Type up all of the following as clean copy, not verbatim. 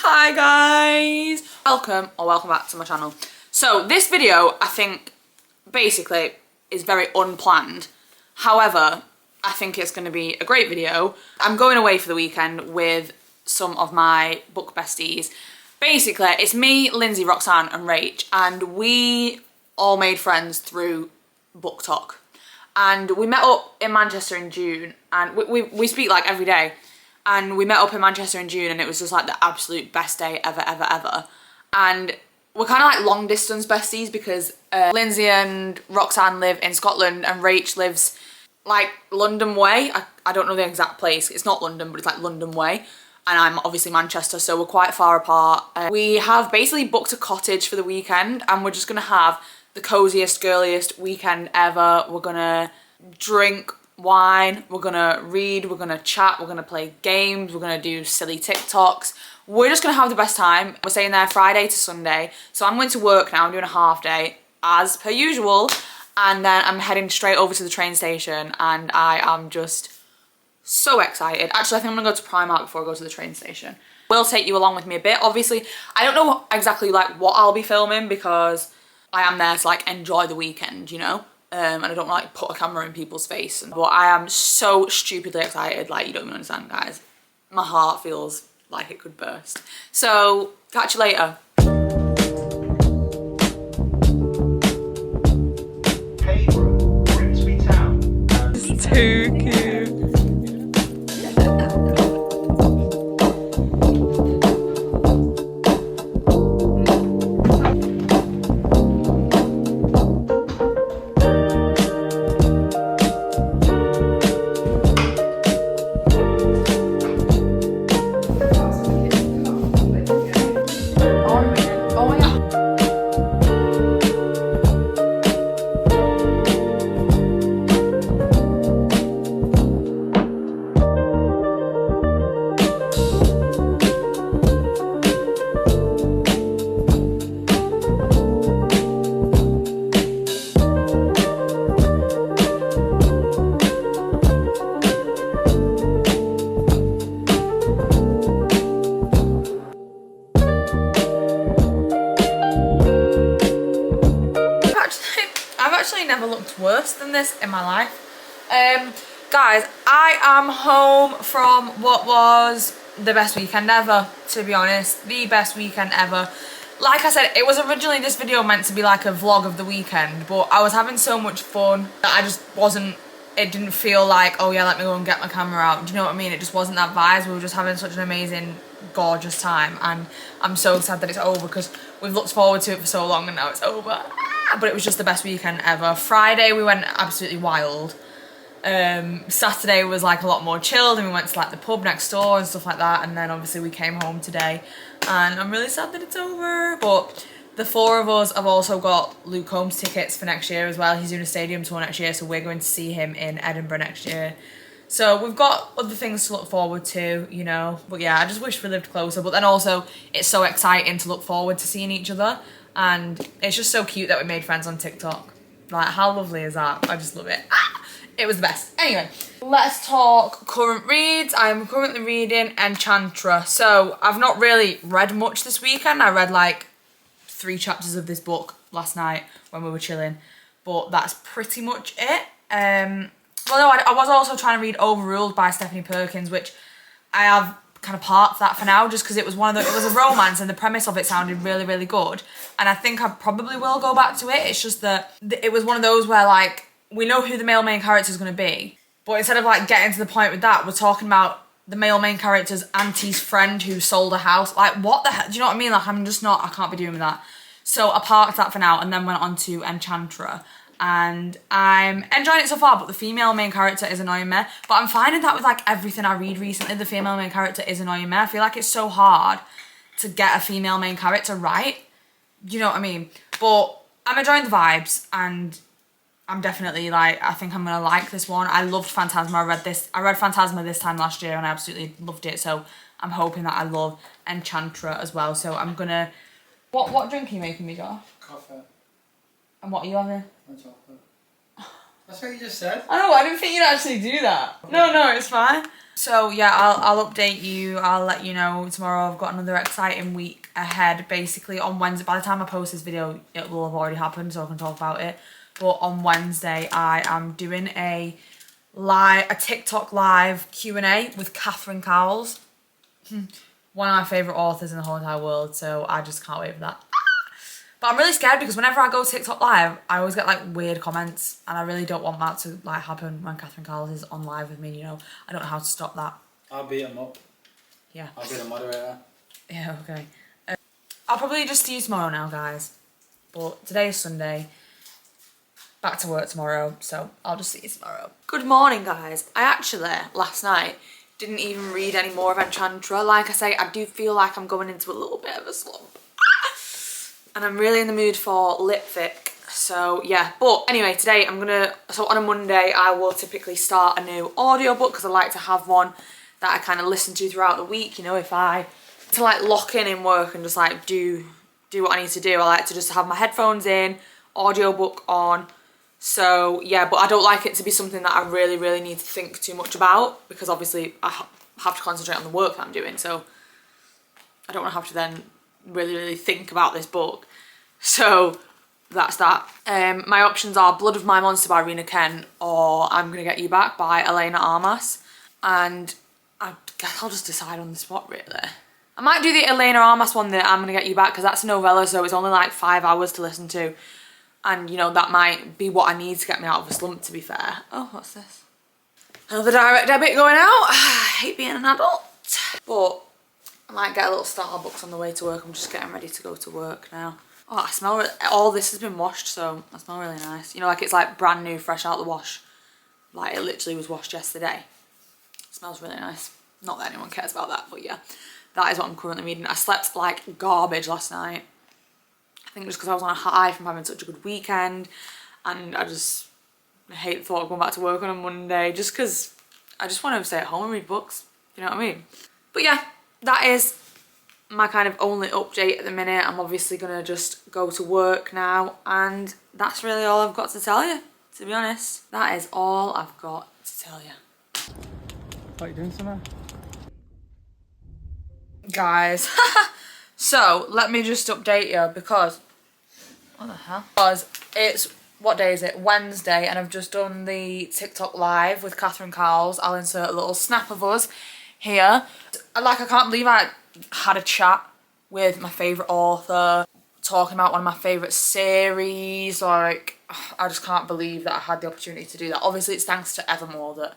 Hi guys! Welcome back to my channel. So this video, I think, basically is very unplanned. However, I think it's going to be a great video. I'm going away for the weekend with some of my book besties. Basically, it's me, Lindsay, Roxanne and Rach, and we all made friends through Book Talk. And we met up in Manchester in June, and we speak like every day. And we met up in Manchester in June, and it was just like the absolute best day ever. And we're kind of like long distance besties because Lindsay and Roxanne live in Scotland and Rach lives like London way. I don't know the exact place. It's not London, but it's like London way. And I'm obviously Manchester, so we're quite far apart. We have basically booked a cottage for the weekend, and we're just gonna have the coziest, girliest weekend ever. We're gonna drink wine, we're gonna read, we're gonna chat, we're gonna play games, we're gonna do silly TikToks. We're just gonna have the best time. We're staying there Friday to Sunday. So I'm going to work now, I'm doing a half day as per usual. And then I'm heading straight over to the train station, and I am just so excited. Actually, I think I'm gonna go to Primark before I go to the train station. Will take you along with me a bit. Obviously, I don't know exactly like what I'll be filming because I am there to like enjoy the weekend, you know? And I don't want to like put a camera in people's face. But I am so stupidly excited, like you don't even understand, guys. My heart feels like it could burst. So, catch you later. Hey, brings me town. It's too cute. I've actually never looked worse than this in my life. Guys, I am home from what was the best weekend ever, to be honest. The best weekend ever. Like I said, it was originally this video meant to be like a vlog of the weekend, but I was having so much fun that I just wasn't, it didn't feel like, oh yeah, let me go and get my camera out. Do you know what I mean? It just wasn't that vibe. We were just having such an amazing, gorgeous time, and I'm so sad that it's over because we've looked forward to it for so long and now it's over. But it was just the best weekend ever. Friday we went absolutely wild. Saturday was like a lot more chilled, and we went to like the pub next door and stuff like that, and then obviously we came home today, and I'm really sad that it's over. But the four of us have also got Luke Combs tickets for next year as well. He's doing a stadium tour next year, so we're going to see him in Edinburgh next year. So we've got other things to look forward to, you know. But yeah, I just wish we lived closer. But then also it's so exciting to look forward to seeing each other. And it's just so cute that we made friends on TikTok. Like, how lovely is that? I just love it. It was the best. Anyway, let's talk current reads. I'm currently reading Enchantra. So I've not really read much this weekend. I read like 3 chapters of this book last night when we were chilling. But that's pretty much it. Well, no, I was also trying to read Overruled by Stephanie Perkins, which I have kind of parked that for now just because it was it was a romance and the premise of it sounded really good, and I think I probably will go back to it. It's just that it was one of those where like we know who the male main character is going to be, but instead of like getting to the point with that, we're talking about the male main character's auntie's friend who sold a house. Like, what the hell? Do you know what I mean? Like, I can't be doing that. So I parked that for now and then went on to Enchantra. And I'm enjoying it so far, but the female main character is annoying me. But I'm finding that with like everything I read recently, the female main character is annoying me. I feel like it's so hard to get a female main character right. You know what I mean? But I'm enjoying the vibes, and I'm definitely like, I think I'm gonna like this one. I loved Phantasma. I read Phantasma this time last year and I absolutely loved it. So I'm hoping that I love Enchantra as well. So I'm gonna, what drink are you making me, Josh? Coffee. And what are you having? And chocolate. That's what you just said. I know, I didn't think you'd actually do that. No, it's fine. So yeah, I'll update you. I'll let you know tomorrow. I've got another exciting week ahead. Basically on Wednesday, by the time I post this video, it will have already happened, so I can talk about it. But on Wednesday, I am doing a TikTok live Q&A with Catherine Cowles. One of my favourite authors in the whole entire world, so I just can't wait for that. But I'm really scared because whenever I go TikTok live, I always get like weird comments, and I really don't want that to like happen when Catherine Cowles is on live with me, you know. I don't know how to stop that. I'll beat him up. Yeah. I'll be the moderator. Yeah, okay. I'll probably just see you tomorrow now, guys. But today is Sunday. Back to work tomorrow, so I'll just see you tomorrow. Good morning, guys. I actually, last night, didn't even read any more of Enchantra. Like I say, I do feel like I'm going into a little bit of a slump. And I'm really in the mood for lip fic. So yeah, but anyway, today so on a Monday, I will typically start a new audiobook because I like to have one that I kind of listen to throughout the week. You know, if I, to like lock in work and just like do what I need to do, I like to just have my headphones in, audiobook on. So yeah, but I don't like it to be something that I really, really need to think too much about because obviously I have to concentrate on the work that I'm doing. So I don't want to have to then really think about this book. So that's that. My options are Blood of My Monster by Rena Kent or I'm Gonna Get You Back by Elena Armas. And I guess I'll just decide on the spot really. I might do the Elena Armas one, that I'm Gonna Get You Back, because that's a novella, so it's only like 5 hours to listen to. And you know, that might be what I need to get me out of a slump, to be fair. Oh, what's this? Another direct debit going out. I hate being an adult. But I might get a little Starbucks on the way to work. I'm just getting ready to go to work now. Oh, I smell, all this has been washed, so I smell really nice. You know, like it's like brand new, fresh out the wash. Like it literally was washed yesterday. It smells really nice. Not that anyone cares about that, but yeah. That is what I'm currently reading. I slept like garbage last night. I think just because I was on a high from having such a good weekend. And I hate the thought of going back to work on a Monday. Just because I just want to stay at home and read books. You know what I mean? But yeah, that is my kind of only update at the minute. I'm obviously going to just go to work now. And that's really all I've got to tell you, to be honest. That is all I've got to tell you. What, you doing something? Guys, so let me just update you because, what the hell? Because it's, what day is it? Wednesday, and I've just done the TikTok live with Catherine Cowles. I'll insert a little snap of us here. Like, I can't believe I had a chat with my favourite author, talking about one of my favourite series. Like, I just can't believe that I had the opportunity to do that. Obviously, it's thanks to Evermore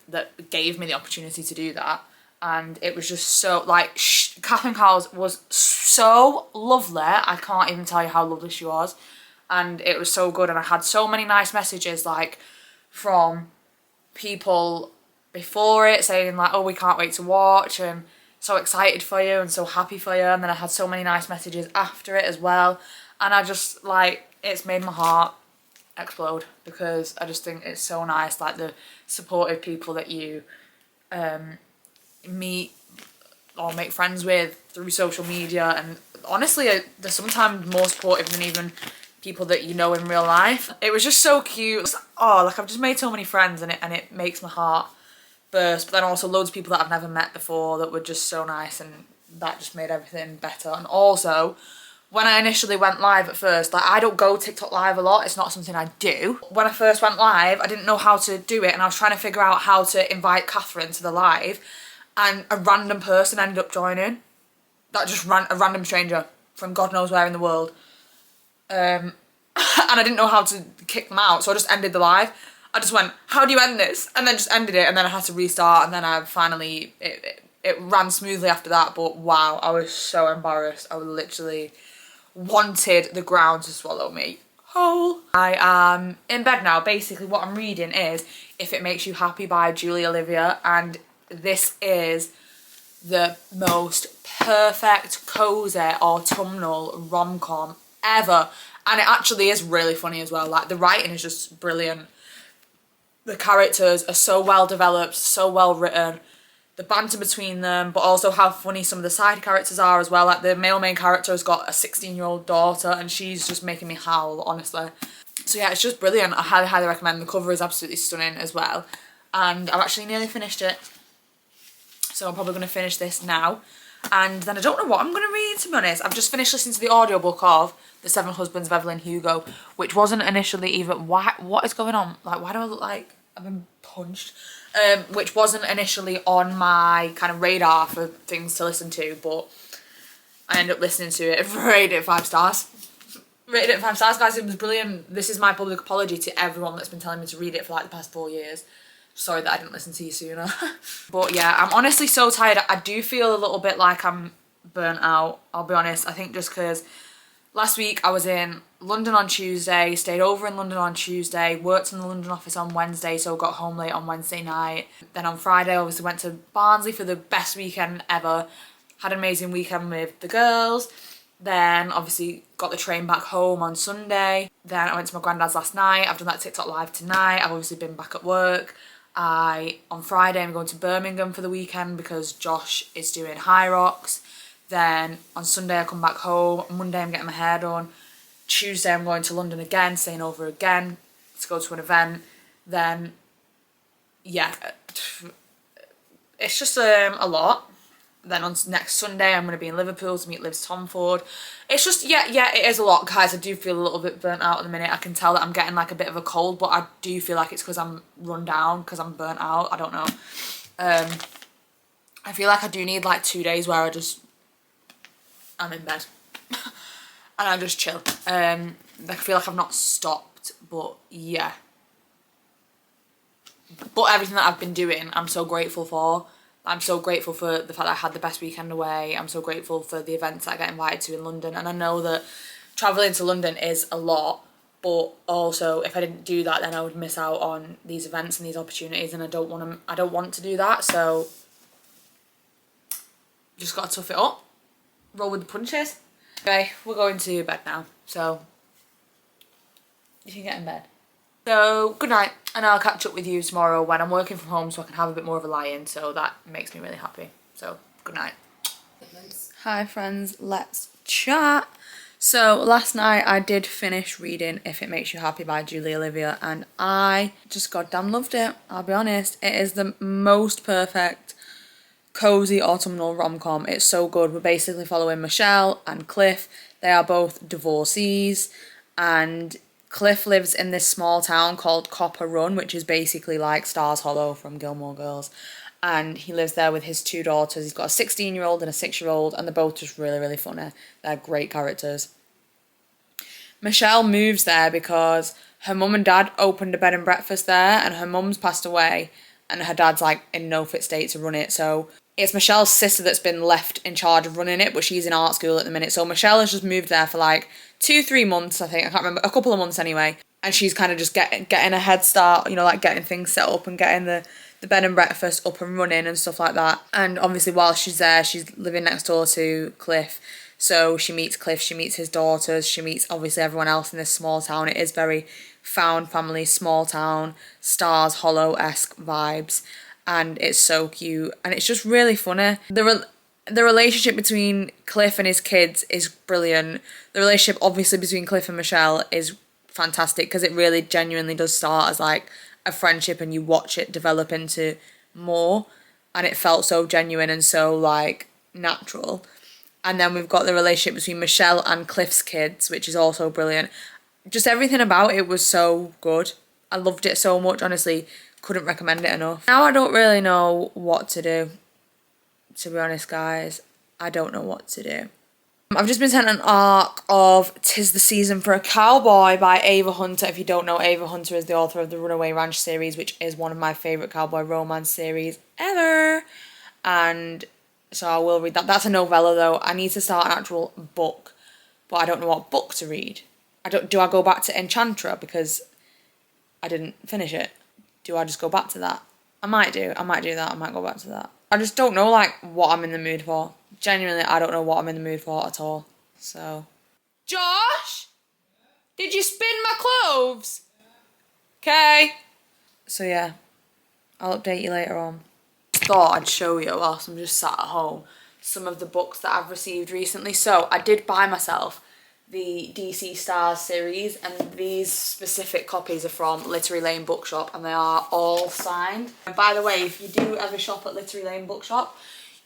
that gave me the opportunity to do that. And it was just so, like, Catherine Cowles was so lovely. I can't even tell you how lovely she was. And it was so good. And I had so many nice messages, like, from people before it saying, like, oh, we can't wait to watch, and so excited for you and so happy for you. And then I had so many nice messages after it as well. And I just, like, it's made my heart explode because I just think it's so nice, like, the supportive people that you meet or make friends with through social media. And honestly, they're sometimes more supportive than even people that you know in real life. It was just so cute. Oh, like, I've just made so many friends, and it makes my heart burst. But then also loads of people that I've never met before that were just so nice, and that just made everything better. And also, when I initially went live at first, like, I don't go TikTok live a lot. It's not something I do. When I first went live, I didn't know how to do it, and I was trying to figure out how to invite Catherine to the live, and a random person ended up joining. That just ran, a random stranger from God knows where in the world. And I didn't know how to kick them out, so I just ended the live. I just went, how do you end this? And then just ended it, and then I had to restart, and then I finally, it ran smoothly after that. But wow, I was so embarrassed. I literally wanted the ground to swallow me whole. I am in bed now. Basically what I'm reading is If It Makes You Happy by Julie Olivia, and this is the most perfect cozy autumnal rom-com ever. And it actually is really funny as well. Like, the writing is just brilliant. The characters are so well developed, so well written. The banter between them, but also how funny some of the side characters are as well. Like, the male main character has got a 16-year-old daughter, and she's just making me howl, honestly. So yeah, it's just brilliant. I highly, highly recommend. The cover is absolutely stunning as well. and I've actually nearly finished it. So I'm probably going to finish this now. And then I don't know what I'm going to read, to be honest. I've just finished listening to the audiobook of The Seven Husbands of Evelyn Hugo, which wasn't initially even... What is going on? Like, why do I look like I've been punched? Which wasn't initially on my kind of radar for things to listen to, but I ended up listening to it and rated it 5 stars. Rated it 5 stars, guys. It was brilliant. This is my public apology to everyone that's been telling me to read it for like the past 4 years. Sorry that I didn't listen to you sooner. But yeah, I'm honestly so tired. I do feel a little bit like I'm burnt out, I'll be honest. I think just because last week I was in London on Tuesday, stayed over in London on Tuesday, worked in the London office on Wednesday, so got home late on Wednesday night. Then on Friday, obviously went to Barnsley for the best weekend ever. Had an amazing weekend with the girls. Then obviously got the train back home on Sunday. Then I went to my granddad's last night. I've done that TikTok live tonight. I've obviously been back at work. On Friday I'm going to Birmingham for the weekend because Josh is doing High Rocks. Then on Sunday I come back home. Monday I'm getting my hair done. Tuesday I'm going to London again, staying over again to go to an event. Then yeah, it's just a lot. Then on next Sunday I'm going to be in Liverpool to meet Liv's Tom Ford. It's just, yeah, it is a lot, guys. I do feel a little bit burnt out at the minute. I can tell that I'm getting like a bit of a cold, but I do feel like it's because I'm run down, because I'm burnt out. I don't know. I feel like I do need like 2 days where I'm in bed and I just chill. I feel like I've not stopped, but yeah. But everything that I've been doing, I'm so grateful for. I'm so grateful for the fact that I had the best weekend away. I'm so grateful for the events that I get invited to in London. And I know that travelling to London is a lot, but also if I didn't do that, then I would miss out on these events and these opportunities, and I don't want to do that. So just got to tough it up, roll with the punches. Okay, we're going to bed now, so you can get in bed. So good night, and I'll catch up with you tomorrow when I'm working from home, so I can have a bit more of a lie-in, so that makes me really happy. So good night. Hi friends, let's chat. So last night I did finish reading If It Makes You Happy by Julie Olivia, and I just goddamn loved it. I'll be honest, it is the most perfect cozy autumnal rom-com. It's so good. We're basically following Michelle and Cliff. They are both divorcees, and Cliff lives in this small town called Copper Run, which is basically like Stars Hollow from Gilmore Girls. And he lives there with his 2 daughters. He's got a 16-year-old and a 6-year-old, and they're both just really, really funny. They're great characters. Michelle moves there because her mum and dad opened a bed and breakfast there, and her mum's passed away, and her dad's like in no fit state to run it. So it's Michelle's sister that's been left in charge of running it, but she's in art school at the minute. So Michelle has just moved there for like 2-3 months, I think. I can't remember. A couple of months anyway. And she's kind of just getting a head start, you know, like getting things set up and getting the bed and breakfast up and running and stuff like that. And obviously while she's there, she's living next door to Cliff. So she meets Cliff, she meets his daughters, she meets obviously everyone else in this small town. It is very found family, small town, Stars Hollow-esque vibes. And it's so cute. And it's just really funny. The relationship between Cliff and his kids is brilliant. The relationship obviously between Cliff and Michelle is fantastic, because it really genuinely does start as like a friendship and you watch it develop into more, and it felt so genuine and so like natural. And then we've got the relationship between Michelle and Cliff's kids, which is also brilliant. Just everything about it was so good. I loved it so much, honestly. Couldn't recommend it enough. Now I don't really know what to do, to be honest, guys. I don't know what to do. I've just been sent an arc of 'Tis the Season for a Cowboy by Ava Hunter. If you don't know, Ava Hunter is the author of the Runaway Ranch series, which is one of my favourite cowboy romance series ever. And so I will read that. That's a novella though. I need to start an actual book, but I don't know what book to read. Do I go back to Enchantra because I didn't finish it? Do I just go back to that? I might do that. I might go back to that. I just don't know like what I'm in the mood for. Genuinely, I don't know what I'm in the mood for at all. So, Josh, did you spin my clothes? Okay. So yeah, I'll update you later on. Thought I'd show you whilst I'm just sat at home some of the books that I've received recently. So I did buy myself the DC Stars series, and these specific copies are from Literary Lane Bookshop, and they are all signed. And by the way, if you do ever shop at Literary Lane Bookshop,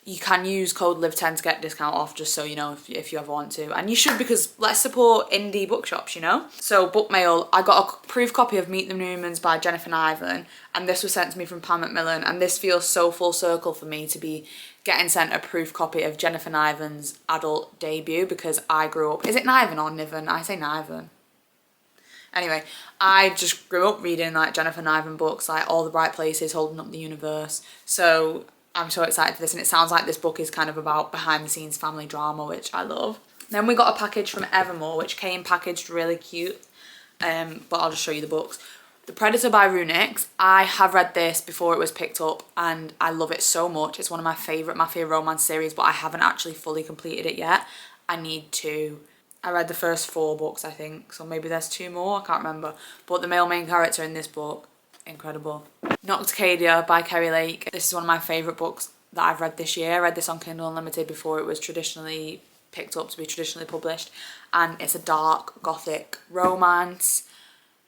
you can use code LIVE10 to get discount off, just so you know, if you ever want to. And you should, because let's support indie bookshops, you know? So book mail, I got a proof copy of Meet the Newmans by Jennifer Niven, and this was sent to me from Pam Macmillan, and this feels so full circle for me to be getting sent a proof copy of Jennifer Niven's adult debut, because I grew up, is it Niven or Niven? I say Niven. Anyway, I just grew up reading like Jennifer Niven books, like All the Bright Places, Holding Up the Universe. So I'm so excited for this, and it sounds like this book is kind of about behind the scenes family drama, which I love. Then we got a package from Evermore, which came packaged really cute, but I'll just show you the books. The Predator by Runix. I have read this before it was picked up, and I love it so much. It's one of my favourite mafia romance series, but I haven't actually fully completed it yet. I need to. I read the first 4 books, I think, so maybe there's 2 more, I can't remember. But the male main character in this book, incredible. Nocticadia by Kerry Lake. This is one of my favourite books that I've read this year. I read this on Kindle Unlimited before it was traditionally picked up to be traditionally published, and it's a dark gothic romance.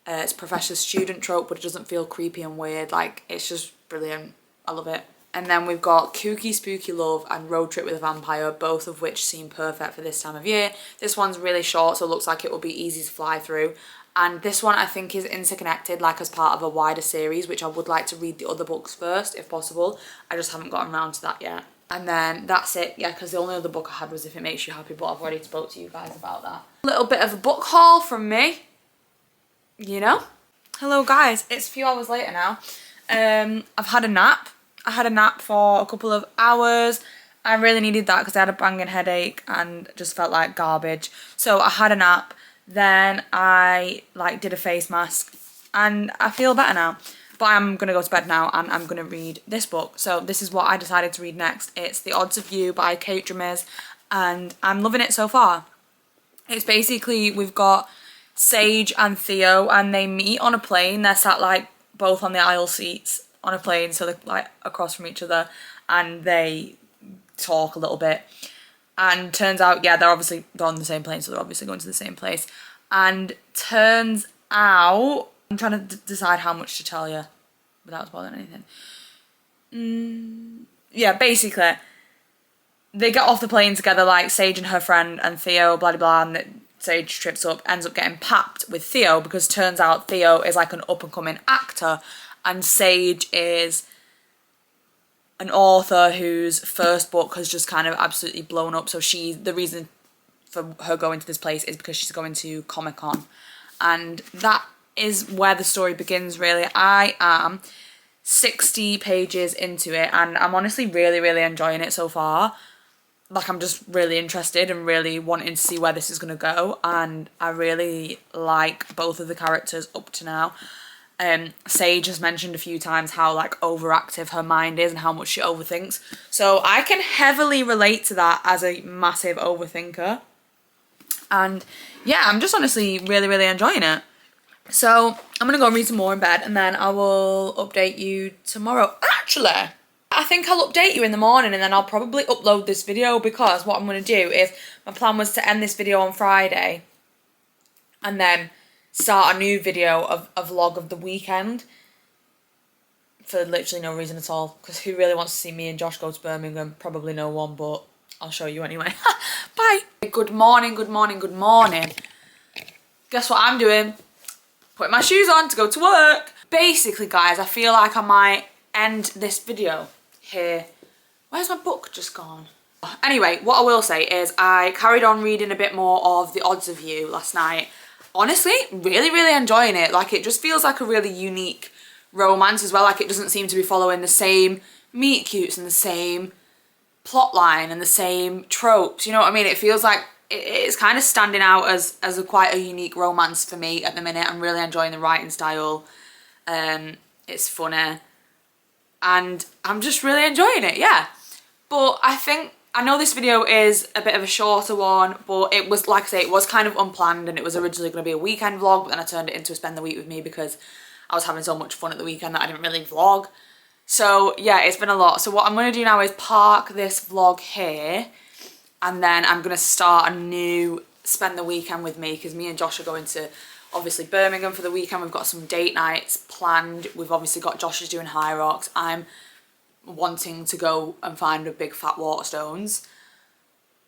It's professor student trope, but it doesn't feel creepy and weird. Like, it's just brilliant. I love it. And then we've got Kooky Spooky Love and Road Trip with a Vampire, both of which seem perfect for this time of year. This one's really short, so it looks like it will be easy to fly through. And this one I think is interconnected, like as part of a wider series, which I would like to read the other books first, if possible. I just haven't gotten around to that yet. And then that's it, yeah, because the only other book I had was If It Makes You Happy, but I've already spoke to you guys about that. A little bit of a book haul from me, you know? Hello guys, it's a few hours later now. I've had a nap. I had a nap for a couple of hours. I really needed that because I had a banging headache and just felt like garbage. So I had a nap. Then I did a face mask and I feel better now. But I'm going to go to bed now and I'm going to read this book. So this is what I decided to read next. It's The Odds of You by Kate Dramez, and I'm loving it so far. It's basically, we've got Sage and Theo, and they meet on a plane. They're sat like both on the aisle seats on a plane, so they're like across from each other, and they talk a little bit. And turns out, yeah, they're on the same plane, so they're obviously going to the same place. And turns out, I'm trying to decide how much to tell you without spoiling anything. Yeah, basically, they get off the plane together, like Sage and her friend and Theo, blah, blah, blah, and Sage trips up, ends up getting papped with Theo, because turns out Theo is like an up-and-coming actor, and Sage is an author whose first book has just kind of absolutely blown up. So the reason for her going to this place is because she's going to Comic-Con. And that is where the story begins, really. I am 60 pages into it, and I'm honestly really, really enjoying it so far. Like, I'm just really interested and really wanting to see where this is going to go. And I really like both of the characters up to now. Sage has mentioned a few times how like overactive her mind is and how much she overthinks. So I can heavily relate to that as a massive overthinker. And yeah, I'm just honestly really, really enjoying it. So I'm going to go read some more in bed, and then I will update you tomorrow. Actually, I think I'll update you in the morning, and then I'll probably upload this video, because what I'm going to do is, my plan was to end this video on Friday and then start a new video of a vlog of the weekend, for literally no reason at all, because who really wants to see me and Josh go to Birmingham? Probably no one, but I'll show you anyway. Bye. Good morning, good morning, good morning. Guess what I'm doing? Putting my shoes on to go to work. Basically, guys, I feel like I might end this video here. Where's my book just gone? Anyway, what I will say is I carried on reading a bit more of The Odds of You last night. Honestly, really, really enjoying it. Like, it just feels like a really unique romance as well. Like, it doesn't seem to be following the same meet cutes and the same plot line and the same tropes. You know what I mean? It feels like it's kind of standing out as quite a unique romance for me at the minute. I'm really enjoying the writing style. It's funny. And I'm just really enjoying it, yeah. But I know this video is a bit of a shorter one, but it was, like I say, it was kind of unplanned, and it was originally going to be a weekend vlog, but then I turned it into a spend the week with me because I was having so much fun at the weekend that I didn't really vlog. So yeah, it's been a lot. So what I'm going to do now is park this vlog here, and then I'm going to start a new spend the weekend with me, because me and Josh are going to obviously Birmingham for the weekend. We've got some date nights planned. We've obviously got Josh is doing High Rocks. I'm wanting to go and find a big fat Waterstones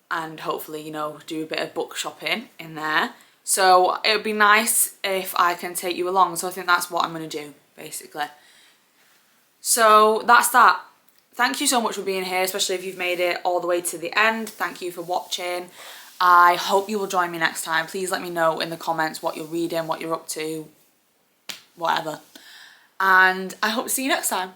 and hopefully, you know, do a bit of book shopping in there. So it would be nice if I can take you along. So I think that's what I'm going to do, basically. So that's that. Thank you so much for being here, especially if you've made it all the way to the end. Thank you for watching. I hope you will join me next time. Please let me know in the comments what you're reading, what you're up to, whatever. And I hope to see you next time.